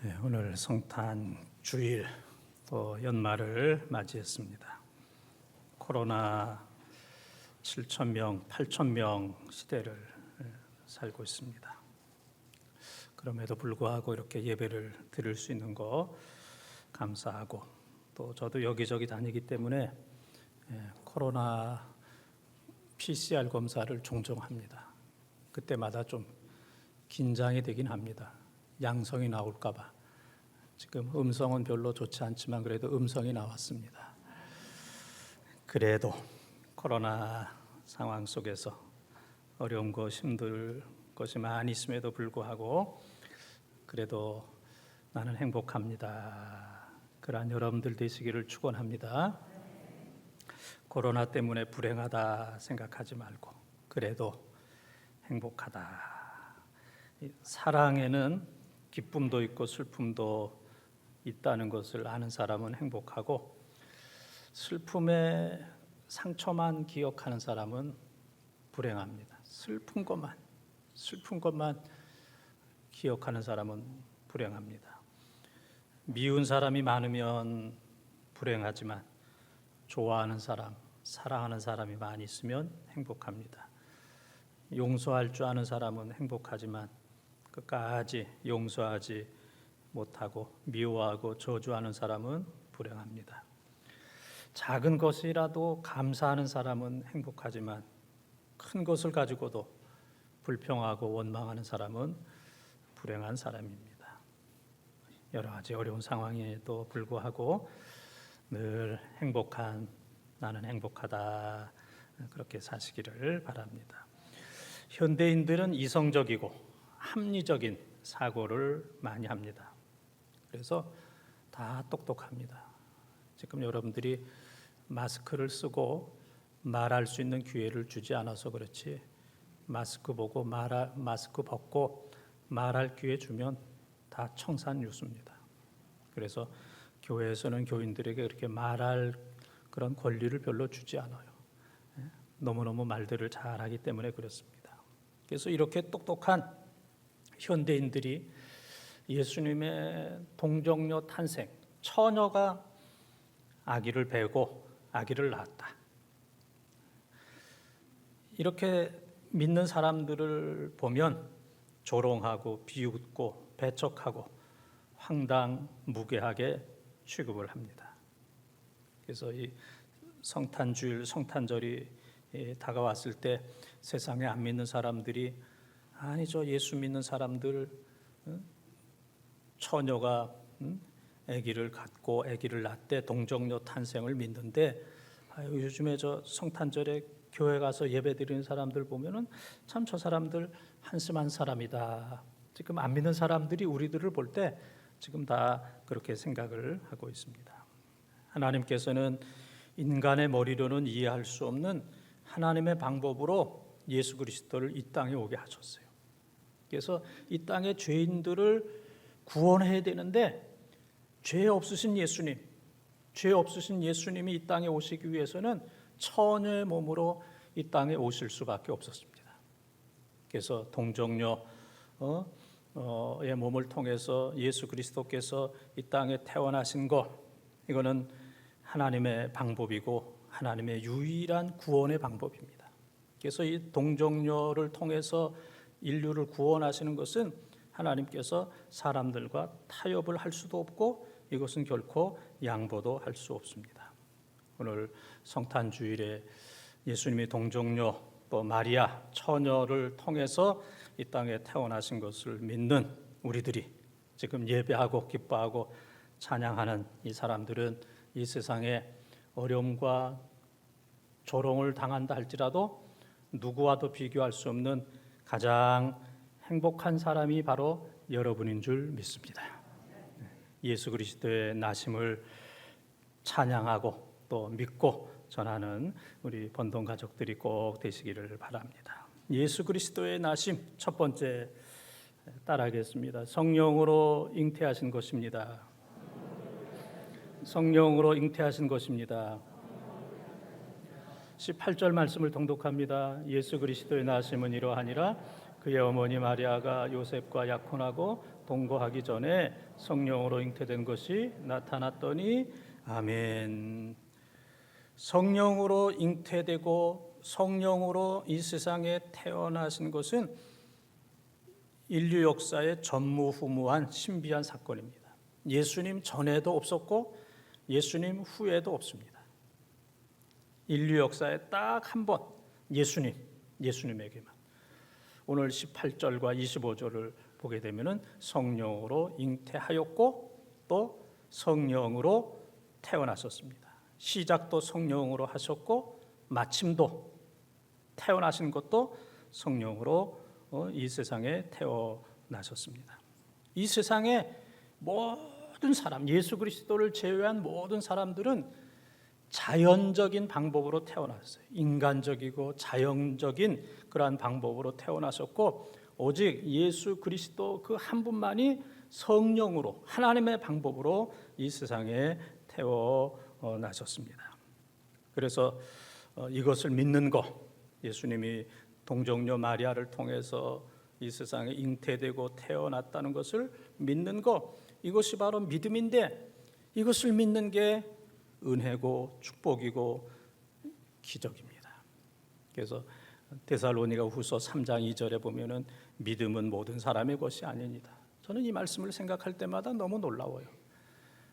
네, 오늘 성탄 주일 또 연말을 맞이했습니다. 코로나 7,000명, 8,000명 시대를 살고 있습니다. 그럼에도 불구하고 이렇게 예배를 드릴 수 있는 거 감사하고, 또 저도 여기저기 다니기 때문에 코로나 PCR 검사를 종종 합니다. 그때마다 좀 긴장이 되긴 합니다. 양성이 나올까 봐. 지금 음성은 별로 좋지 않지만 그래도 음성이 나왔습니다. 그래도 코로나 상황 속에서 어려운 것, 힘들 것이 많이 있음에도 불구하고 그래도 나는 행복합니다. 그러한 여러분들 되시기를 축원합니다. 코로나 때문에 불행하다 생각하지 말고 그래도 행복하다. 사랑에는 기쁨도 있고 슬픔도 있다는 것을 아는 사람은 행복하고, 슬픔의 상처만 기억하는 사람은 불행합니다. 슬픈 것만 기억하는 사람은 불행합니다. 미운 사람이 많으면 불행하지만 좋아하는 사람, 사랑하는 사람이 많이 있으면 행복합니다. 용서할 줄 아는 사람은 행복하지만 끝까지 용서하지 못하고 미워하고 저주하는 사람은 불행합니다. 작은 것이라도 감사하는 사람은 행복하지만 큰 것을 가지고도 불평하고 원망하는 사람은 불행한 사람입니다. 여러 가지 어려운 상황에도 불구하고 늘 나는 행복하다, 그렇게 사시기를 바랍니다. 현대인들은 이성적이고 합리적인 사고를 많이 합니다. 그래서 다 똑똑합니다. 지금 여러분들이 마스크를 쓰고 말할 수 있는 기회를 주지 않아서 그렇지, 마스크 벗고 말할 기회 주면 다 청산유수입니다. 그래서 교회에서는 교인들에게 그렇게 말할 그런 권리를 별로 주지 않아요. 너무너무 말들을 잘하기 때문에 그렇습니다. 그래서 이렇게 똑똑한 현대인들이 예수님의 동정녀 탄생, 처녀가 아기를 베고 아기를 낳았다, 이렇게 믿는 사람들을 보면 조롱하고 비웃고 배척하고 황당무계하게 취급을 합니다. 그래서 이 성탄주일, 성탄절이 다가왔을 때 세상에 안 믿는 사람들이, 아니 저 예수 믿는 사람들 처녀가 아기를 갖고 아기를 낳대 동정녀 탄생을 믿는데, 요즘에 저 성탄절에 교회 가서 예배드리는 사람들 보면은 참 저 사람들 한심한 사람이다. 지금 안 믿는 사람들이 우리들을 볼 때 지금 다 그렇게 생각을 하고 있습니다. 하나님께서는 인간의 머리로는 이해할 수 없는 하나님의 방법으로 예수 그리스도를 이 땅에 오게 하셨어요. 그래서 이 땅의 죄인들을 구원해야 되는데, 죄 없으신 예수님이 이 땅에 오시기 위해서는 처녀의 몸으로 이 땅에 오실 수밖에 없었습니다. 그래서 동정녀의 몸을 통해서 예수 그리스도께서 이 땅에 태어나신 것, 이거는 하나님의 방법이고 하나님의 유일한 구원의 방법입니다. 그래서 이 동정녀를 통해서 인류를 구원하시는 것은 하나님께서 사람들과 타협을 할 수도 없고 이것은 결코 양보도 할 수 없습니다. 오늘 성탄주일에 예수님이 동정녀 또 마리아 처녀를 통해서 이 땅에 태어나신 것을 믿는 우리들이 지금 예배하고 기뻐하고 찬양하는 이 사람들은 이 세상에 어려움과 조롱을 당한다 할지라도 누구와도 비교할 수 없는 가장 행복한 사람이 바로 여러분인 줄 믿습니다. 예수 그리스도의 나심을 찬양하고 또 믿고 전하는 우리 번동 가족들이 꼭 되시기를 바랍니다. 예수 그리스도의 나심, 첫 번째 따라하겠습니다. 성령으로 잉태하신 것입니다. 성령으로 잉태하신 것입니다. 18절 말씀을 통독합니다. 예수 그리스도의 나심은 이러하니라. 그의 어머니 마리아가 요셉과 약혼하고 동거하기 전에 성령으로 잉태된 것이 나타났더니 아멘. 성령으로 잉태되고 성령으로 이 세상에 태어나신 것은 인류 역사의 전무후무한 신비한 사건입니다. 예수님 전에도 없었고 예수님 후에도 없습니다. 인류 역사에 딱 한 번 예수님에게만. 오늘 18절과 25절을 보게 되면은 성령으로 잉태하였고 또 성령으로 태어나셨습니다. 시작도 성령으로 하셨고 마침도 태어나신 것도 성령으로 이 세상에 태어나셨습니다. 이 세상에 모든 사람, 예수 그리스도를 제외한 모든 사람들은 자연적인 방법으로 태어났어요. 인간적이고 자연적인 그러한 방법으로 태어나셨고 오직 예수 그리스도 그 한 분만이 성령으로 하나님의 방법으로 이 세상에 태어나셨습니다. 그래서 이것을 믿는 것, 예수님이 동정녀 마리아를 통해서 이 세상에 잉태되고 태어났다는 것을 믿는 것, 이것이 바로 믿음인데 이것을 믿는 게 은혜고 축복이고 기적입니다. 그래서 데살로니가 후서 3장 2절에 보면은 믿음은 모든 사람의 것이 아닙니다. 저는 이 말씀을 생각할 때마다 너무 놀라워요.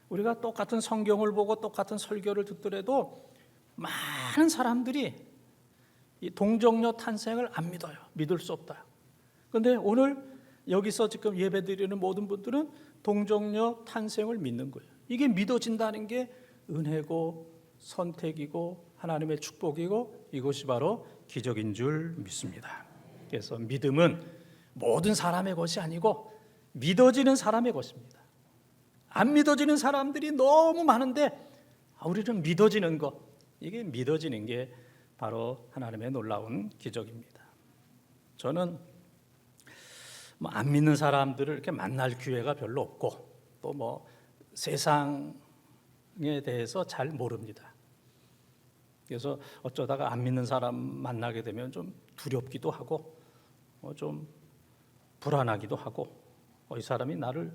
우리가 똑같은 성경을 보고 똑같은 설교를 듣더라도 많은 사람들이 이 동정녀 탄생을 안 믿어요. 믿을 수 없다. 그런데 오늘 여기서 지금 예배드리는 모든 분들은 동정녀 탄생을 믿는 거예요. 이게 믿어진다는 게 은혜고 선택이고 하나님의 축복이고 이것이 바로 기적인 줄 믿습니다. 그래서 믿음은 모든 사람의 것이 아니고 믿어지는 사람의 것입니다. 안 믿어지는 사람들이 너무 많은데 우리는 믿어지는 것, 이게 믿어지는 게 바로 하나님의 놀라운 기적입니다. 저는 안 믿는 사람들을 이렇게 만날 기회가 별로 없고 또 세상에 대해서 잘 모릅니다. 그래서 어쩌다가 안 믿는 사람 만나게 되면 좀 두렵기도 하고 좀 불안하기도 하고 이 사람이 나를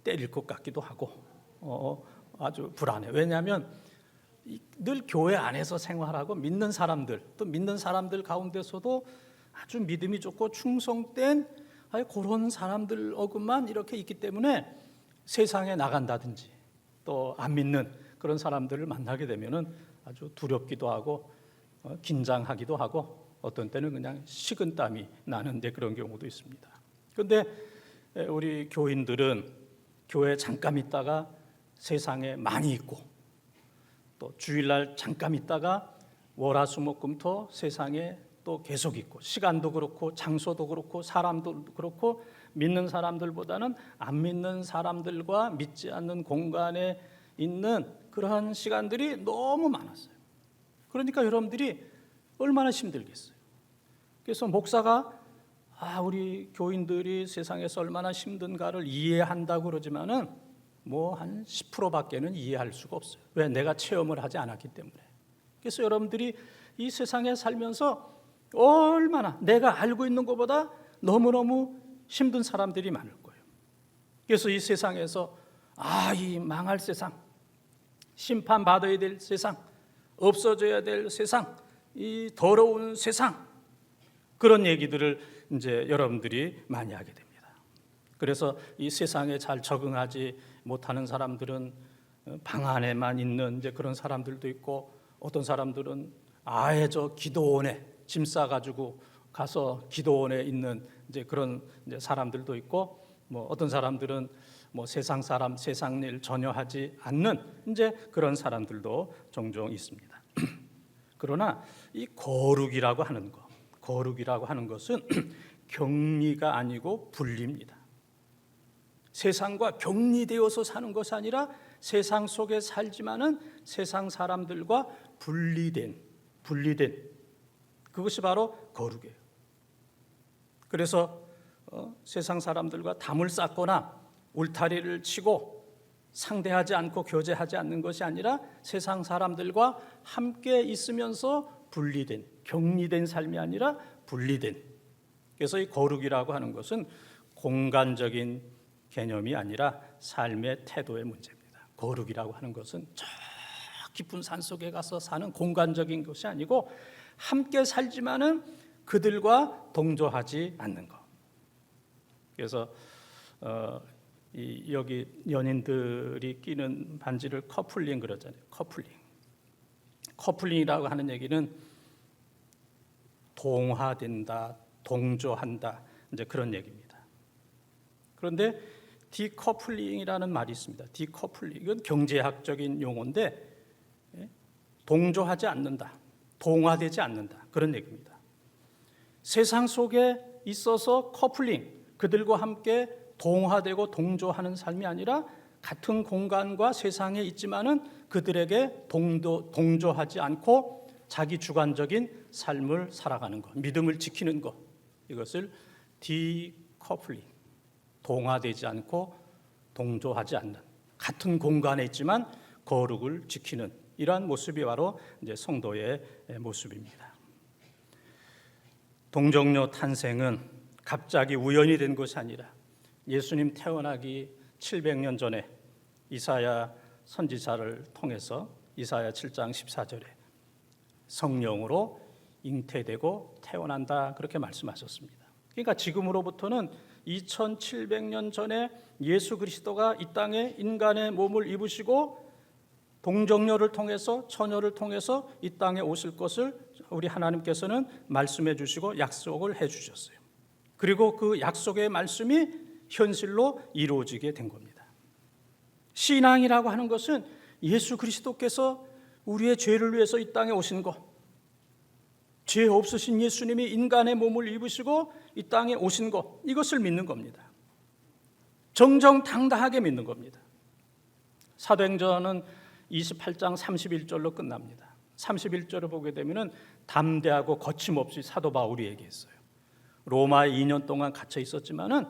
때릴 것 같기도 하고 아주 불안해. 왜냐하면 늘 교회 안에서 생활하고 믿는 사람들, 또 믿는 사람들 가운데서도 아주 믿음이 좋고 충성된 그런 사람들하고만 이렇게 있기 때문에 세상에 나간다든지 또 안 믿는 그런 사람들을 만나게 되면은 아주 두렵기도 하고 긴장하기도 하고 어떤 때는 그냥 식은땀이 나는 그런 경우도 있습니다. 그런데 우리 교인들은 교회 잠깐 있다가 세상에 많이 있고 또 주일날 잠깐 있다가 월화수목금토 세상에 또 계속 있고 시간도 그렇고 장소도 그렇고 사람도 그렇고 믿는 사람들보다는 안 믿는 사람들과 믿지 않는 공간에 있는 그러한 시간들이 너무 많았어요. 그러니까 여러분들이 얼마나 힘들겠어요. 그래서 목사가 우리 교인들이 세상에서 얼마나 힘든가를 이해한다고 그러지만은 한 10%밖에는 이해할 수가 없어요. 왜? 내가 체험을 하지 않았기 때문에. 그래서 여러분들이 이 세상에 살면서 얼마나 내가 알고 있는 것보다 너무너무 힘든 사람들이 많을 거예요. 그래서 이 세상에서 이 망할 세상, 심판받아야 될 세상, 없어져야 될 세상, 이 더러운 세상, 그런 얘기들을 이제 여러분들이 많이 하게 됩니다. 그래서 이 세상에 잘 적응하지 못하는 사람들은 방 안에만 있는 이제 그런 사람들도 있고 어떤 사람들은 아예 저 기도원에 짐 싸가지고 가서 기도원에 있는 이제 그런 이제 사람들도 있고 어떤 사람들은 세상 사람, 세상 일 전혀 하지 않는 이제 그런 사람들도 종종 있습니다. 그러나 이 거룩이라고 하는 것은 격리가 아니고 분리입니다. 세상과 격리되어서 사는 것이 아니라 세상 속에 살지만은 세상 사람들과 분리된 그것이 바로 거룩이에요. 그래서 세상 사람들과 담을 쌓거나 울타리를 치고 상대하지 않고 교제하지 않는 것이 아니라 세상 사람들과 함께 있으면서 분리된, 격리된 삶이 아니라 분리된 그래서 이 거룩이라고 하는 것은 공간적인 개념이 아니라 삶의 태도의 문제입니다. 거룩이라고 하는 것은 저 깊은 산속에 가서 사는 공간적인 것이 아니고 함께 살지만은 그들과 동조하지 않는 것. 그래서 여기 연인들이 끼는 반지를 커플링 그러잖아요. 커플링이라고 하는 얘기는 동화된다, 동조한다, 이제 그런 얘기입니다. 그런데 디커플링이라는 말이 있습니다. 디커플링, 이건 경제학적인 용어인데 동조하지 않는다, 동화되지 않는다, 그런 얘기입니다. 세상 속에 있어서 커플링, 그들과 함께 동화되고 동조하는 삶이 아니라 같은 공간과 세상에 있지만은 그들에게 동조하지 않고 자기 주관적인 삶을 살아가는 것, 믿음을 지키는 것, 이것을 디커플링, 동화되지 않고 동조하지 않는, 같은 공간에 있지만 거룩을 지키는 이러한 모습이 바로 이제 성도의 모습입니다. 동정녀 탄생은 갑자기 우연이 된 것이 아니라 예수님 태어나기 700년 전에 이사야 선지자를 통해서 이사야 7장 14절에 성령으로 잉태되고 태어난다, 그렇게 말씀하셨습니다. 그러니까 지금으로부터는 2700년 전에 예수 그리스도가 이 땅에 인간의 몸을 입으시고 동정녀를 통해서, 처녀를 통해서 이 땅에 오실 것을 우리 하나님께서는 말씀해 주시고 약속을 해 주셨어요. 그리고 그 약속의 말씀이 현실로 이루어지게 된 겁니다. 신앙이라고 하는 것은 예수 그리스도께서 우리의 죄를 위해서 이 땅에 오신 것, 죄 없으신 예수님이 인간의 몸을 입으시고 이 땅에 오신 것, 이것을 믿는 겁니다. 정정당당하게 믿는 겁니다. 사도행전은 28장 31절로 끝납니다. 31절을 보게 되면 담대하고 거침없이 사도 바울이 얘기했어요. 로마에 2년 동안 갇혀 있었지만은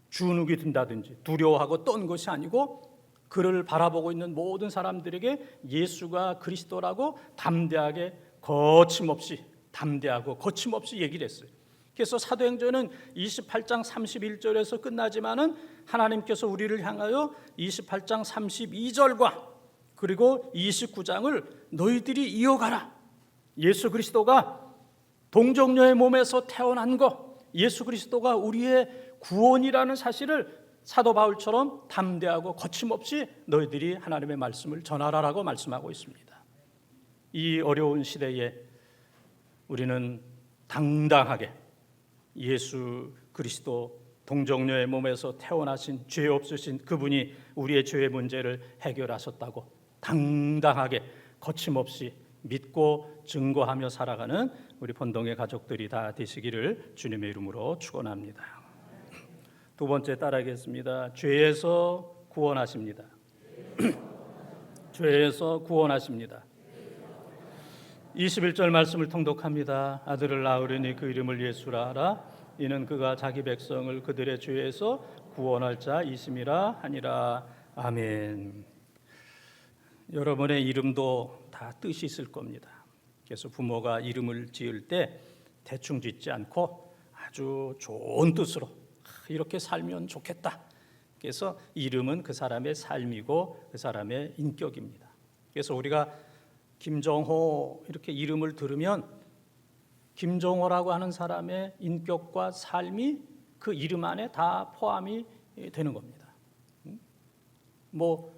주눅이 든다든지 두려워하고 떤 것이 아니고 그를 바라보고 있는 모든 사람들에게 예수가 그리스도라고 담대하게 거침없이, 담대하고 거침없이 얘기를 했어요. 그래서 사도행전은 28장 31절에서 끝나지만은 하나님께서 우리를 향하여 28장 32절과 그리고 29장을 너희들이 이어가라. 예수 그리스도가 동정녀의 몸에서 태어난 것, 예수 그리스도가 우리의 구원이라는 사실을 사도 바울처럼 담대하고 거침없이 너희들이 하나님의 말씀을 전하라라고 말씀하고 있습니다. 이 어려운 시대에 우리는 당당하게 예수 그리스도 동정녀의 몸에서 태어나신 죄 없으신 그분이 우리의 죄의 문제를 해결하셨다고 당당하게 거침없이 믿고 증거하며 살아가는 우리 본동의 가족들이 다 되시기를 주님의 이름으로 축원합니다. 두 번째 따라하겠습니다. 죄에서 구원하십니다. 죄에서 구원하십니다. 21절 말씀을 통독합니다. 아들을 낳으려니 그 이름을 예수라 하라. 이는 그가 자기 백성을 그들의 죄에서 구원할 자이심이라 하니라. 아멘. 여러분의 이름도 다 뜻이 있을 겁니다. 그래서 부모가 이름을 지을 때 대충 짓지 않고 아주 좋은 뜻으로 이렇게 살면 좋겠다. 그래서 이름은 그 사람의 삶이고 그 사람의 인격입니다. 그래서 우리가 김정호 이렇게 이름을 들으면 김정호라고 하는 사람의 인격과 삶이 그 이름 안에 다 포함이 되는 겁니다. 뭐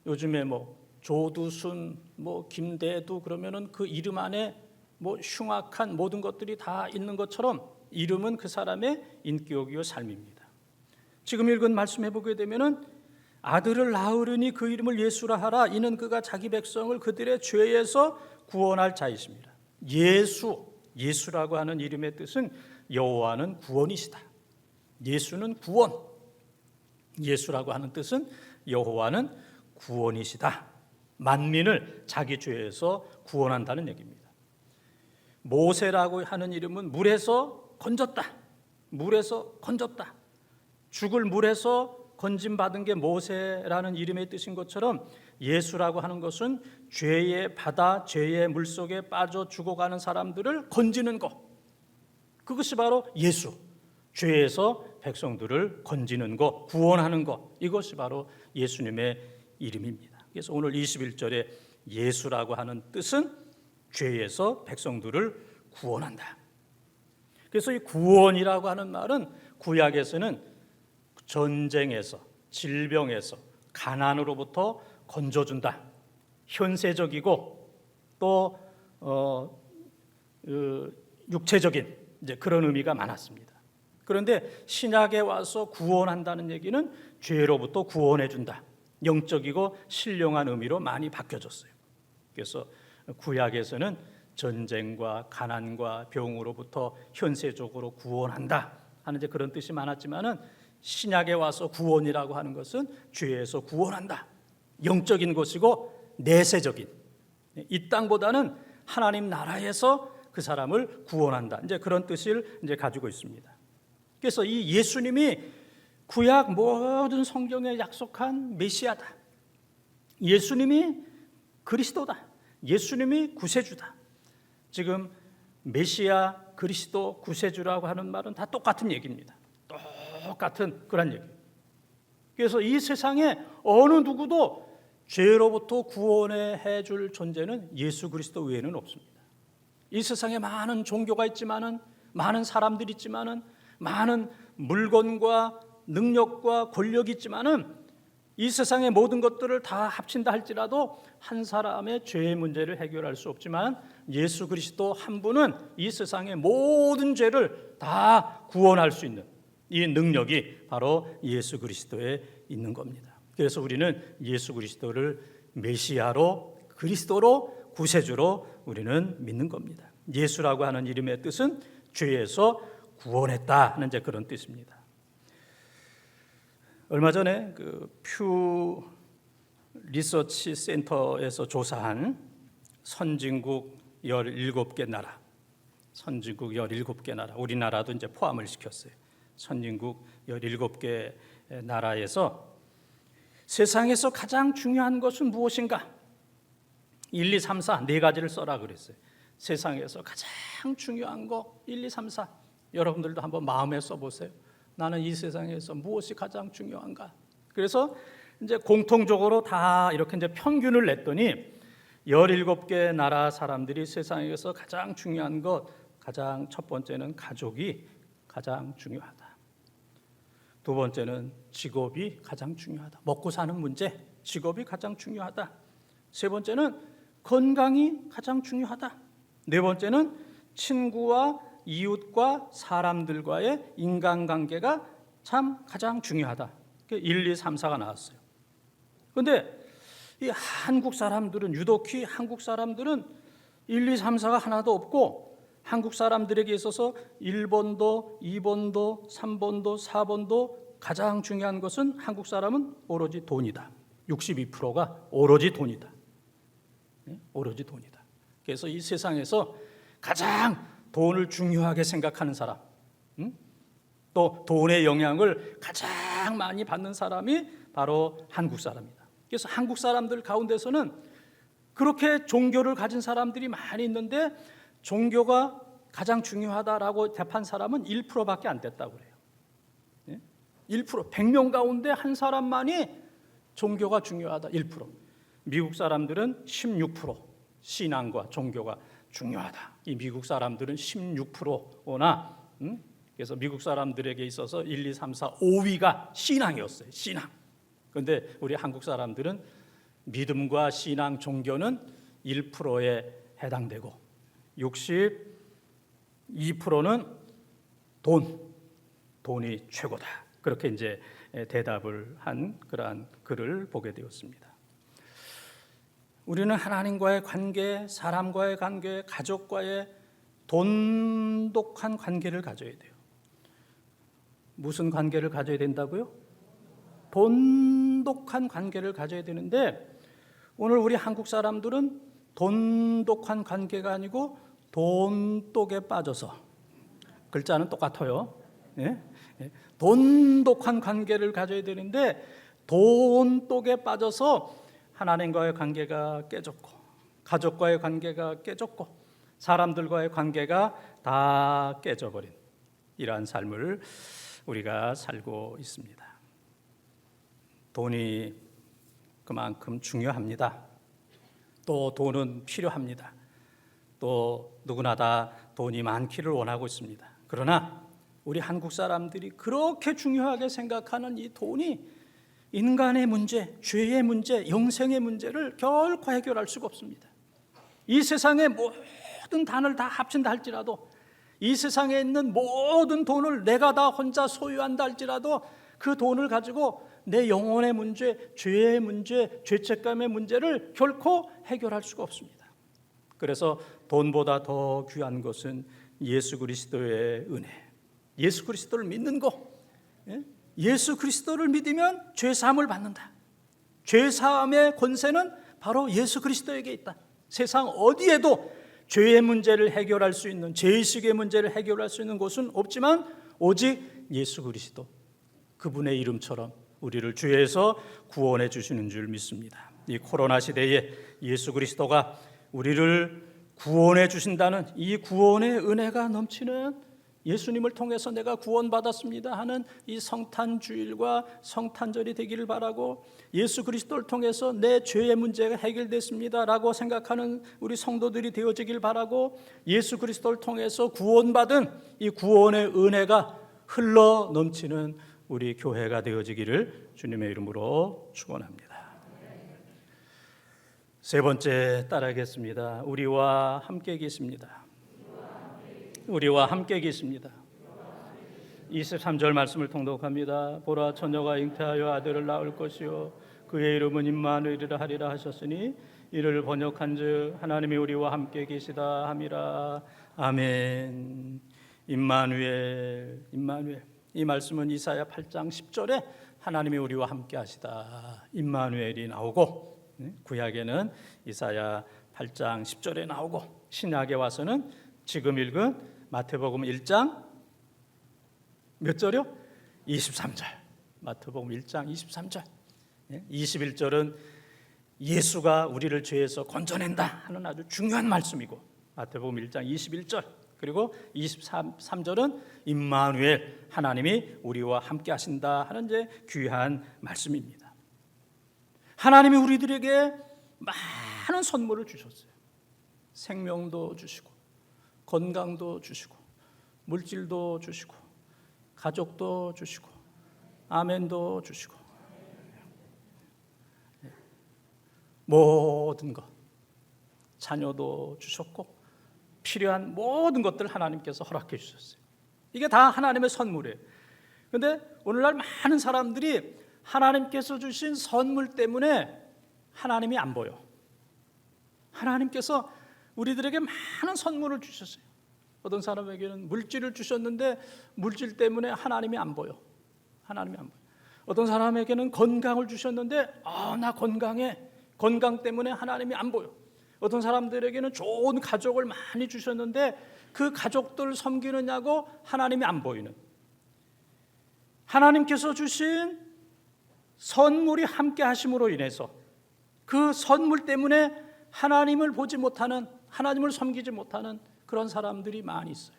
요즘에 뭐 조두순, 뭐 김대두 그러면은 그 이름 안에 뭐 흉악한 모든 것들이 다 있는 것처럼 이름은 그 사람의 인격이요 삶입니다. 지금 읽은 말씀해 보게 되면은 아들을 낳으려니 그 이름을 예수라 하라. 이는 그가 자기 백성을 그들의 죄에서 구원할 자이십니다. 예수라고 하는 이름의 뜻은 여호와는 구원이시다. 예수는 구원. 예수라고 하는 뜻은 여호와는 구원이시다. 만민을 자기 죄에서 구원한다는 얘기입니다. 모세라고 하는 이름은 물에서 건졌다. 물에서 건졌다. 죽을 물에서 건짐받은 게 모세라는 이름의 뜻인 것처럼 예수라고 하는 것은 죄의 바다, 죄의 물속에 빠져 죽어가는 사람들을 건지는 것, 그것이 바로 예수, 죄에서 백성들을 건지는 것, 구원하는 것, 이것이 바로 예수님의 이름입니다. 그래서 오늘 21절에 예수라고 하는 뜻은 죄에서 백성들을 구원한다. 그래서 이 구원이라고 하는 말은 구약에서는 전쟁에서, 질병에서, 가난으로부터 건져준다. 현세적이고 또 육체적인 이제 그런 의미가 많았습니다. 그런데 신약에 와서 구원한다는 얘기는 죄로부터 구원해 준다. 영적이고 신령한 의미로 많이 바뀌어졌어요. 그래서 구약에서는 전쟁과 가난과 병으로부터 현세적으로 구원한다 하는 이제 그런 뜻이 많았지만은 신약에 와서 구원이라고 하는 것은 죄에서 구원한다. 영적인 것이고 내세적인, 이 땅보다는 하나님 나라에서 그 사람을 구원한다. 이제 그런 뜻을 이제 가지고 있습니다. 그래서 이 예수님이 구약 모든 성경에 약속한 메시아다. 예수님이 그리스도다. 예수님이 구세주다. 지금 메시아, 그리스도, 구세주라고 하는 말은 다 똑같은 얘기입니다. 똑같은 그런 얘기. 그래서 이 세상에 어느 누구도 죄로부터 구원해 줄 존재는 예수 그리스도 외에는 없습니다. 이 세상에 많은 종교가 있지만은, 많은 사람들이 있지만은, 많은 물건과 능력과 권력이 있지만은, 이 세상의 모든 것들을 다 합친다 할지라도 한 사람의 죄의 문제를 해결할 수 없지만 예수 그리스도 한 분은 이 세상의 모든 죄를 다 구원할 수 있는 이 능력이 바로 예수 그리스도에 있는 겁니다. 그래서 우리는 예수 그리스도를 메시아로, 그리스도로, 구세주로 우리는 믿는 겁니다. 예수라고 하는 이름의 뜻은 죄에서 구원했다 하는 이제 그런 뜻입니다. 얼마 전에 퓨 리서치 센터에서 조사한 선진국 17개 나라, 선진국 17개 나라, 우리나라도 이제 포함을 시켰어요. 선진국 17개 나라에서 세상에서 가장 중요한 것은 무엇인가? 1, 2, 3, 4 네 가지를 써라 그랬어요. 세상에서 가장 중요한 거 1, 2, 3, 4. 여러분들도 한번 마음에 써보세요. 나는 이 세상에서 무엇이 가장 중요한가? 그래서 이제 공통적으로 다 이렇게 이제 평균을 냈더니 17개 나라 사람들이 세상에서 가장 중요한 것, 가장 첫 번째는 가족이 가장 중요하다. 두 번째는 직업이 가장 중요하다. 먹고 사는 문제, 직업이 가장 중요하다. 세 번째는 건강이 가장 중요하다. 네 번째는 친구와 이웃과 사람들과의 인간관계가 참 가장 중요하다. 1, 2, 3, 4가 나왔어요. 그런데 이 한국 사람들은, 유독히 한국 사람들은 1, 2, 3, 4가 하나도 없고 한국 사람들에게 있어서 1번도, 2번도, 3번도, 4번도 가장 중요한 것은 한국 사람은 오로지 돈이다. 62%가 오로지 돈이다. 오로지 돈이다. 그래서 이 세상에서 가장 돈을 중요하게 생각하는 사람, 또 돈의 영향을 가장 많이 받는 사람이 바로 한국 사람이다. 그래서 한국 사람들 가운데서는 그렇게 종교를 가진 사람들이 많이 있는데 종교가 가장 중요하다라고 대답한 사람은 1%밖에 안 됐다고 그래요. 1%, 100명 가운데 한 사람만이 종교가 중요하다. 1%. 미국 사람들은 16% 신앙과 종교가 중요하다. 이 미국 사람들은 16%나 그래서 미국 사람들에게 있어서 1, 2, 3, 4, 5위가 신앙이었어요. 신앙. 그런데 우리 한국 사람들은 믿음과 신앙, 종교는 1%에 해당되고 62%는 돈이 최고다. 그렇게 이제 대답을 한 그러한 글을 보게 되었습니다. 우리는 하나님과의 관계, 사람과의 관계, 가족과의 돈독한 관계를 가져야 돼요. 무슨 관계를 가져야 된다고요? 돈독한 관계를 가져야 되는데 오늘 우리 한국 사람들은 돈독한 관계가 아니고 돈독에 빠져서, 글자는 똑같아요. 돈독한 관계를 가져야 되는데 돈독에 빠져서 하나님과의 관계가 깨졌고 가족과의 관계가 깨졌고 사람들과의 관계가 다 깨져버린 이러한 삶을 우리가 살고 있습니다. 돈이 그만큼 중요합니다. 또 돈은 필요합니다. 또 누구나 다 돈이 많기를 원하고 있습니다. 그러나 우리 한국 사람들이 그렇게 중요하게 생각하는 이 돈이 인간의 문제, 죄의 문제, 영생의 문제를 결코 해결할 수가 없습니다. 이 세상의 모든 단을 다 합친다 할지라도, 이 세상에 있는 모든 돈을 내가 다 혼자 소유한다 할지라도 그 돈을 가지고 내 영혼의 문제, 죄의 문제, 죄책감의 문제를 결코 해결할 수가 없습니다. 그래서 돈보다 더 귀한 것은 예수 그리스도의 은혜, 예수 그리스도를 믿는 것. 예수 그리스도를 믿으면 죄사함을 받는다. 죄사함의 권세는 바로 예수 그리스도에게 있다. 세상 어디에도 죄의 문제를 해결할 수 있는, 죄의식의 문제를 해결할 수 있는 곳은 없지만 오직 예수 그리스도, 그분의 이름처럼 우리를 죄에서 구원해 주시는 줄 믿습니다. 이 코로나 시대에 예수 그리스도가 우리를 구원해 주신다는 이 구원의 은혜가 넘치는, 예수님을 통해서 내가 구원받았습니다 하는 이 성탄주일과 성탄절이 되기를 바라고, 예수 그리스도를 통해서 내 죄의 문제가 해결됐습니다 라고 생각하는 우리 성도들이 되어지길 바라고, 예수 그리스도를 통해서 구원받은 이 구원의 은혜가 흘러 넘치는 우리 교회가 되어지기를 주님의 이름으로 축원합니다. 세 번째 따라하겠습니다. 우리와 함께 계십니다. 우리와 함께 계십니다. 23절 말씀을 통독합니다. 보라, 처녀가 잉태하여 아들을 낳을 것이요 그의 이름은 임마누엘이라 하리라 하셨으니 이를 번역한즉 하나님이 우리와 함께 계시다 함이라. 아멘. 임마누엘, 임마누엘. 이 말씀은 이사야 8장 10절에 하나님이 우리와 함께 하시다, 임마누엘이 나오고, 구약에는 이사야 8장 10절에 나오고, 신약에 와서는 지금 읽은 마태복음 1장 몇 절이요? 23절. 마태복음 1장 23절. 21절은 예수가 우리를 죄에서 건져낸다 하는 아주 중요한 말씀이고, 마태복음 1장 21절, 그리고 23절은 임마누엘, 하나님이 우리와 함께 하신다 하는 이제 귀한 말씀입니다. 하나님이 우리들에게 많은 선물을 주셨어요. 생명도 주시고, 건강도 주시고, 물질도 주시고, 가족도 주시고, 아멘도 주시고, 모든 것, 자녀도 주셨고, 필요한 모든 것들을 하나님께서 허락해 주셨어요. 이게 다 하나님의 선물이에요. 그런데 오늘날 많은 사람들이 하나님께서 주신 선물 때문에 하나님이 안 보여. 하나님께서 우리들에게 많은 선물을 주셨어요. 어떤 사람에게는 물질을 주셨는데 물질 때문에 하나님이 안 보여. 하나님이 안 보여. 어떤 사람에게는 건강을 주셨는데 나 건강해. 건강 때문에 하나님이 안 보여. 어떤 사람들에게는 좋은 가족을 많이 주셨는데 그 가족들 섬기느냐고 하나님이 안 보이는, 하나님께서 주신 선물이 함께 하심으로 인해서 그 선물 때문에 하나님을 보지 못하는, 하나님을 섬기지 못하는 그런 사람들이 많이 있어요.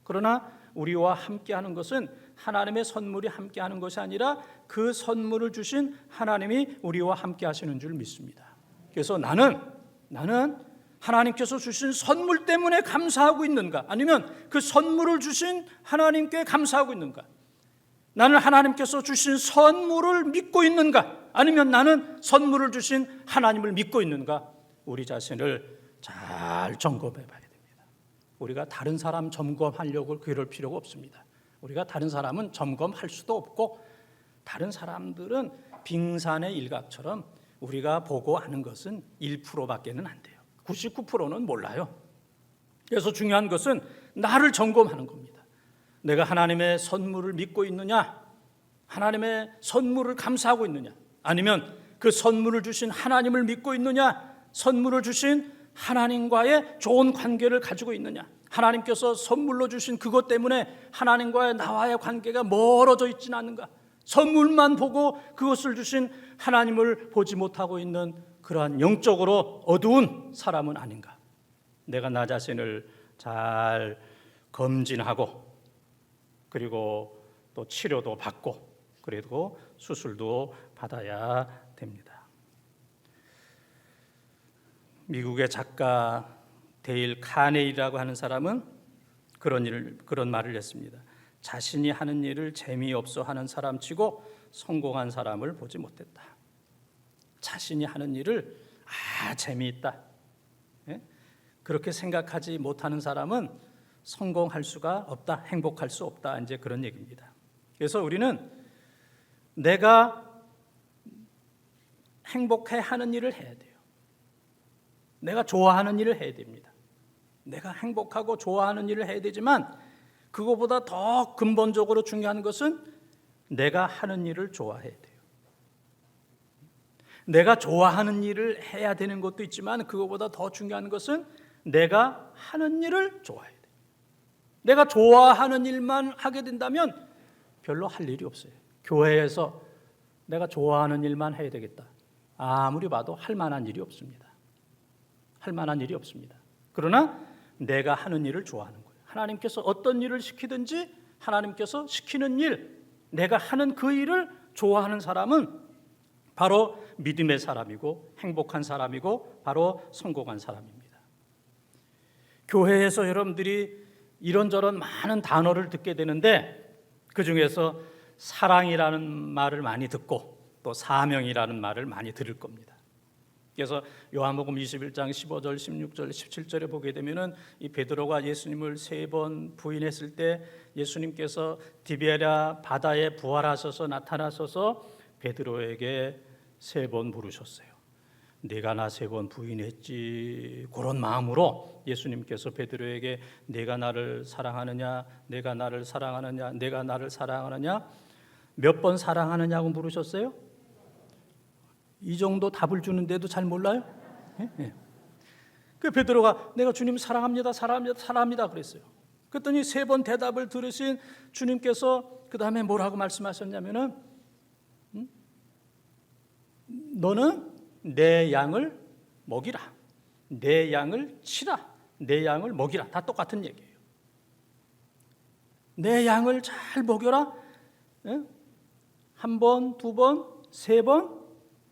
그러나 우리와 함께하는 것은 하나님의 선물이 함께하는 것이 아니라 그 선물을 주신 하나님이 우리와 함께하시는 줄 믿습니다. 그래서 나는 하나님께서 주신 선물 때문에 감사하고 있는가? 아니면 그 선물을 주신 하나님께 감사하고 있는가? 나는 하나님께서 주신 선물을 믿고 있는가? 아니면 나는 선물을 주신 하나님을 믿고 있는가? 우리 자신을 잘 점검해 봐야 됩니다. 우리가 다른 사람 점검하려고 그럴 필요가 없습니다. 우리가 다른 사람은 점검할 수도 없고, 다른 사람들은 빙산의 일각처럼 우리가 보고 아는 것은 1%밖에는 안 돼요. 99%는 몰라요. 그래서 중요한 것은 나를 점검하는 겁니다. 내가 하나님의 선물을 믿고 있느냐? 하나님의 선물을 감사하고 있느냐? 아니면 그 선물을 주신 하나님을 믿고 있느냐? 선물을 주신 하나님과의 좋은 관계를 가지고 있느냐? 하나님께서 선물로 주신 그것 때문에 하나님과의 나와의 관계가 멀어져 있지는 않는가? 선물만 보고 그것을 주신 하나님을 보지 못하고 있는 그러한 영적으로 어두운 사람은 아닌가? 내가 나 자신을 잘 검진하고 그리고 또 치료도 받고 그리고 수술도 받아야 됩니다. 미국의 작가 데일 카네이라고 하는 사람은 그런 말을 했습니다. 자신이 하는 일을 재미없어 하는 사람치고 성공한 사람을 보지 못했다. 자신이 하는 일을 재미있다, 그렇게 생각하지 못하는 사람은 성공할 수가 없다, 행복할 수 없다, 이제 그런 얘기입니다. 그래서 우리는 내가 행복해 하는 일을 해야 돼요. 내가 좋아하는 일을 해야 됩니다. 내가 행복하고 좋아하는 일을 해야 되지만 그거보다 더 근본적으로 중요한 것은 내가 하는 일을 좋아해야 돼요. 내가 좋아하는 일을 해야 되는 것도 있지만 그거보다 더 중요한 것은 내가 하는 일을 좋아해야 돼요. 내가 좋아하는 일만 하게 된다면 별로 할 일이 없어요. 교회에서 내가 좋아하는 일만 해야 되겠다, 아무리 봐도 할 만한 일이 없습니다. 할 만한 일이 없습니다. 그러나 내가 하는 일을 좋아하는 거예요. 하나님께서 어떤 일을 시키든지 하나님께서 시키는 일, 내가 하는 그 일을 좋아하는 사람은 바로 믿음의 사람이고 행복한 사람이고 바로 성공한 사람입니다. 교회에서 여러분들이 이런저런 많은 단어를 듣게 되는데 그 중에서 사랑이라는 말을 많이 듣고 또 사명이라는 말을 많이 들을 겁니다. 그래서 요한복음 21장 15절, 16절, 17절에 보게 되면은 이 베드로가 예수님을 3번 부인했을 때 예수님께서 디베랴 바다에 부활하셔서 나타나셔서 베드로에게 3번 물으셨어요. 내가 나 3번 부인했지. 그런 마음으로 예수님께서 베드로에게 내가 나를 사랑하느냐, 내가 나를 사랑하느냐, 내가 나를 사랑하느냐, 몇 번 사랑하느냐고 물으셨어요? 이 정도 답을 주는데도 잘 몰라요? 네? 그 베드로가 내가 주님 사랑합니다, 사랑합니다, 사랑합니다 그랬어요. 그랬더니 3번 대답을 들으신 주님께서 그 다음에 뭐라고 말씀하셨냐면은 너는 내 양을 먹이라, 내 양을 치라, 내 양을 먹이라. 다 똑같은 얘기예요. 내 양을 잘 먹여라. 한 번, 2번, 3번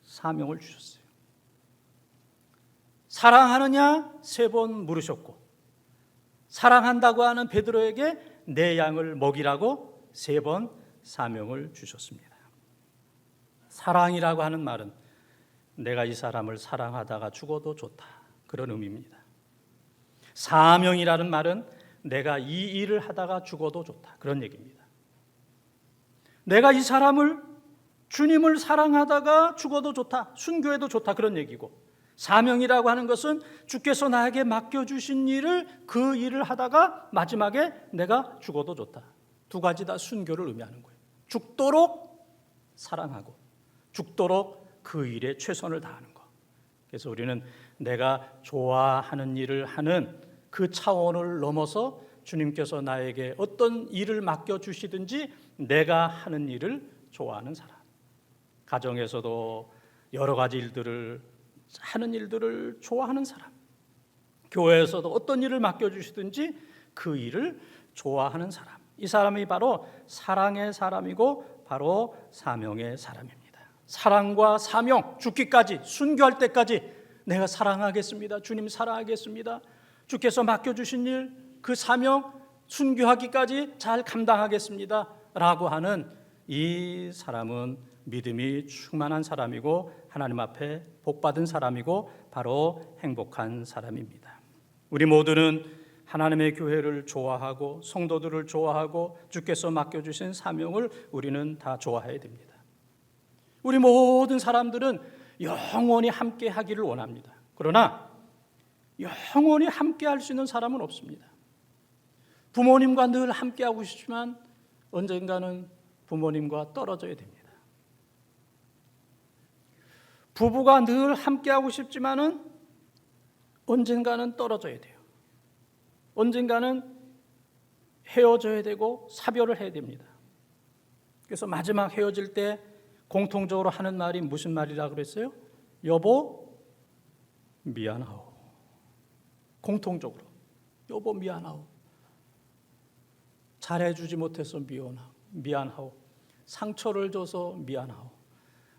사명을 주셨어요. 사랑하느냐 3번 물으셨고 사랑한다고 하는 베드로에게 내 양을 먹이라고 3번 사명을 주셨습니다. 사랑이라고 하는 말은 내가 이 사람을 사랑하다가 죽어도 좋다, 그런 의미입니다. 사명이라는 말은 내가 이 일을 하다가 죽어도 좋다, 그런 얘기입니다. 내가 이 사람을 주님을 사랑하다가 죽어도 좋다, 순교해도 좋다, 그런 얘기고, 사명이라고 하는 것은 주께서 나에게 맡겨주신 일을, 그 일을 하다가 마지막에 내가 죽어도 좋다, 2가지 다 순교를 의미하는 거예요. 죽도록 사랑하고 죽도록 그 일에 최선을 다하는 것. 그래서 우리는 내가 좋아하는 일을 하는 그 차원을 넘어서 주님께서 나에게 어떤 일을 맡겨주시든지 내가 하는 일을 좋아하는 사람, 가정에서도 여러 가지 일들을 하는 일들을 좋아하는 사람, 교회에서도 어떤 일을 맡겨주시든지 그 일을 좋아하는 사람, 이 사람이 바로 사랑의 사람이고 바로 사명의 사람입니다. 사랑과 사명, 죽기까지, 순교할 때까지 내가 사랑하겠습니다, 주님 사랑하겠습니다, 주께서 맡겨주신 일, 그 사명 순교하기까지 잘 감당하겠습니다 라고 하는 이 사람은 믿음이 충만한 사람이고 하나님 앞에 복받은 사람이고 바로 행복한 사람입니다. 우리 모두는 하나님의 교회를 좋아하고 성도들을 좋아하고 주께서 맡겨주신 사명을 우리는 다 좋아해야 됩니다. 우리 모든 사람들은 영원히 함께 하기를 원합니다. 그러나 영원히 함께 할 수 있는 사람은 없습니다. 부모님과 늘 함께 하고 싶지만 언젠가는 부모님과 떨어져야 됩니다. 부부가 늘 함께 하고 싶지만은 언젠가는 떨어져야 돼요. 언젠가는 헤어져야 되고 사별을 해야 됩니다. 그래서 마지막 헤어질 때 공통적으로 하는 말이 무슨 말이라 그랬어요? 여보 미안하오. 공통적으로 여보 미안하오. 잘해주지 못해서 미안하오. 상처를 줘서 미안하오.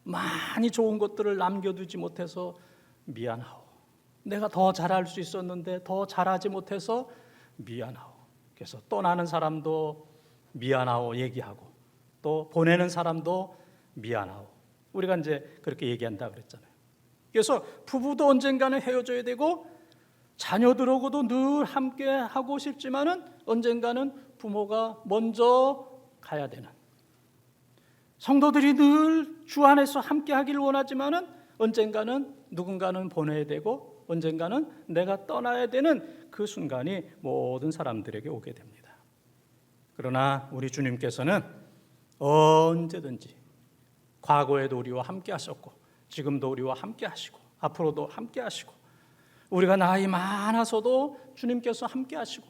많이 좋은 것들을 남겨두지 못해서 미안하오. 내가 더 잘할 수 있었는데 더 잘하지 못해서 미안하오. 그래서 떠나는 사람도 미안하오 얘기하고, 또 보내는 사람도 미안하오. 우리가 이제 그렇게 얘기한다 그랬잖아요. 그래서 부부도 언젠가는 헤어져야 되고, 자녀들하고도 늘 함께 하고 싶지만은 언젠가는 부모가 먼저 가야 되는, 성도들이 늘 주 안에서 함께 하기를 원하지만은 언젠가는 누군가는 보내야 되고 언젠가는 내가 떠나야 되는 그 순간이 모든 사람들에게 오게 됩니다. 그러나 우리 주님께서는 언제든지 과거에도 우리와 함께 하셨고 지금도 우리와 함께 하시고 앞으로도 함께 하시고, 우리가 나이 많아서도 주님께서 함께 하시고,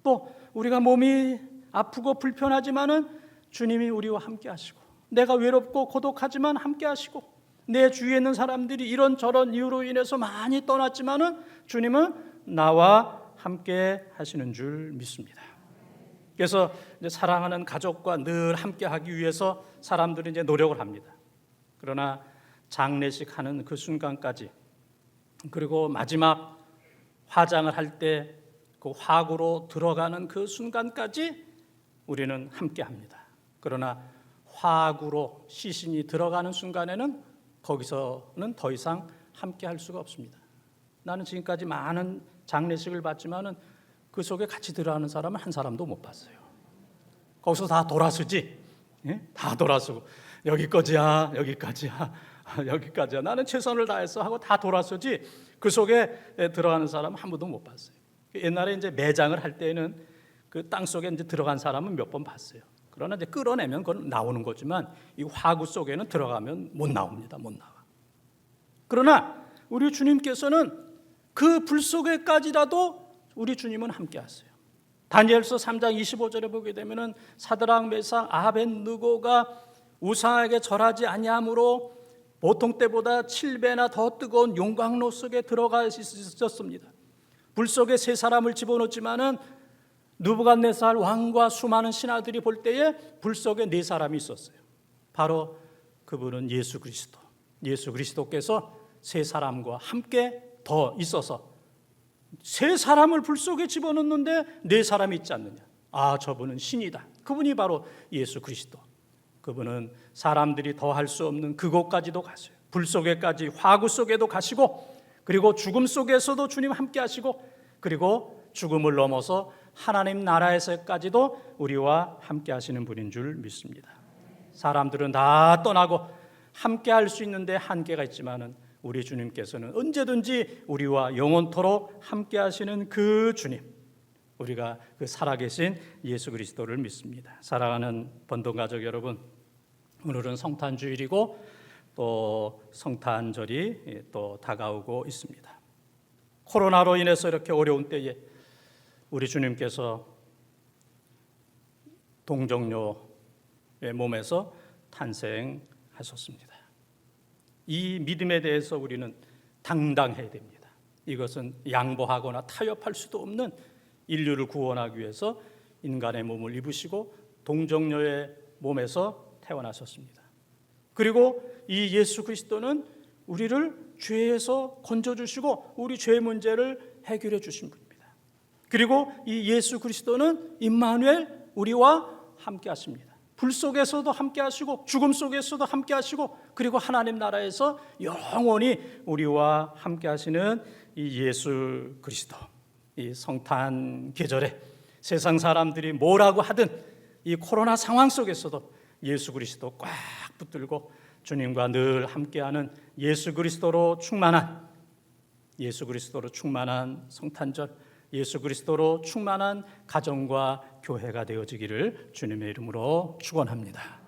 또 우리가 몸이 아프고 불편하지만은 주님이 우리와 함께 하시고, 내가 외롭고 고독하지만 함께 하시고, 내 주위에 있는 사람들이 이런저런 이유로 인해서 많이 떠났지만은 주님은 나와 함께 하시는 줄 믿습니다. 그래서 이제 사랑하는 가족과 늘 함께 하기 위해서 사람들이 이제 노력을 합니다. 그러나 장례식 하는 그 순간까지, 그리고 마지막 화장을 할 때 그 화구로 들어가는 그 순간까지 우리는 함께 합니다. 그러나 화구로 시신이 들어가는 순간에는 거기서는 더 이상 함께 할 수가 없습니다. 나는 지금까지 많은 장례식을 봤지만은 그 속에 같이 들어가는 사람은 한 사람도 못 봤어요. 거기서 다 돌아서지, 다 돌아서고 여기까지야, 여기까지야, 여기까지야. 나는 최선을 다해서 하고 다 돌아서지 그 속에 들어가는 사람은 한 번도 못 봤어요. 옛날에 이제 매장을 할 때는 그 땅 속에 이제 들어간 사람은 몇 번 봤어요. 그러나 이제 끌어내면 그건 나오는 거지만 이 화구 속에는 들어가면 못 나옵니다. 못 나와. 그러나 우리 주님께서는 그 불 속에까지라도 우리 주님은 함께 하세요. 다니엘서 3장 25절에 보게 되면은 사드락 메삭 아벳느고가 우상에게 절하지 아니함으로 보통 때보다 7배나 더 뜨거운 용광로 속에 들어가 있었습니다. 불 속에 세 사람을 집어넣었지만은 느부갓네살 왕과 수많은 신하들이 볼 때에 불 속에 네 사람이 있었어요. 바로 그분은 예수 그리스도. 예수 그리스도께서 세 사람과 함께 더 있어서 세 사람을 불 속에 집어넣는데 네 사람이 있지 않느냐. 아, 저분은 신이다. 그분이 바로 예수 그리스도. 그분은 사람들이 더 할 수 없는 그곳까지도 가세요. 불 속에까지, 화구 속에도 가시고, 그리고 죽음 속에서도 주님 함께 하시고, 그리고 죽음을 넘어서 하나님 나라에서까지도 우리와 함께 하시는 분인 줄 믿습니다. 사람들은 다 떠나고 함께 할 수 있는데 한계가 있지만은 우리 주님께서는 언제든지 우리와 영원토록 함께 하시는 그 주님, 우리가 그 살아계신 예수 그리스도를 믿습니다. 사랑하는 번동가족 여러분, 오늘은 성탄주일이고 또 성탄절이 또 다가오고 있습니다. 코로나로 인해서 이렇게 어려운 때에 우리 주님께서 동정녀의 몸에서 탄생하셨습니다. 이 믿음에 대해서 우리는 당당해야 됩니다. 이것은 양보하거나 타협할 수도 없는, 인류를 구원하기 위해서 인간의 몸을 입으시고 동정녀의 몸에서 태어나셨습니다. 그리고 이 예수 그리스도는 우리를 죄에서 건져주시고 우리 죄 문제를 해결해 주신 분입니다. 그리고 이 예수 그리스도는 임마누엘, 우리와 함께 하십니다. 불 속에서도 함께 하시고 죽음 속에서도 함께 하시고, 그리고 하나님 나라에서 영원히 우리와 함께 하시는 이 예수 그리스도. 이 성탄 계절에 세상 사람들이 뭐라고 하든 이 코로나 상황 속에서도 예수 그리스도 꽉 붙들고 주님과 늘 함께하는 예수 그리스도로 충만한 성탄절, 예수 그리스도로 충만한 가정과 교회가 되어지기를 주님의 이름으로 축원합니다.